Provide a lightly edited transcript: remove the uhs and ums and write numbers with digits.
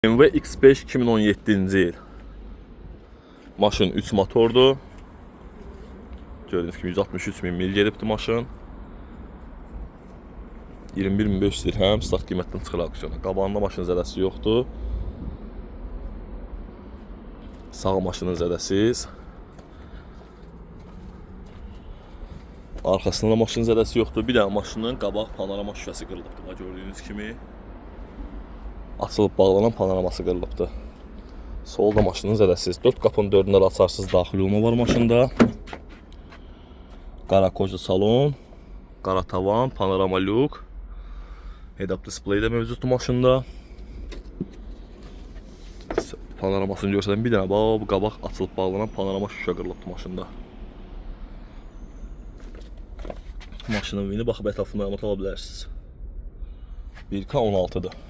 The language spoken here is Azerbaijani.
BMW X5 2017-ci il. Maşın 3 motordur. Gördüğünüz kimi 163 min mil gedibdir maşın. 21.500 dirhəm start qiymətdən çıxır auksyona. Qabağında maşının zədəsi yoxdur. Sağ maşının zədəsiz. Arxasında maşının zədəsi yoxdur. Bir dənə maşının qabaq panorama şüşəsi qırılıbdır. Gördüyünüz kimi açılıb bağlanan panoraması qırılıbdır. Solda maşının zədəsiz. 4 qapının 4-ünə açarsız daxil olma var maşında. Qara koca salon, qara tavan, panorama lük. Head-up display də mövcuddur maşında. Panoramasını görsədən bir dənə bu qabaq açılıb bağlanan panorama şüşə qırılıbdır maşında. Maşının vini baxıb ətraflı məlumat ala bilərsiniz. 1K 16'dır.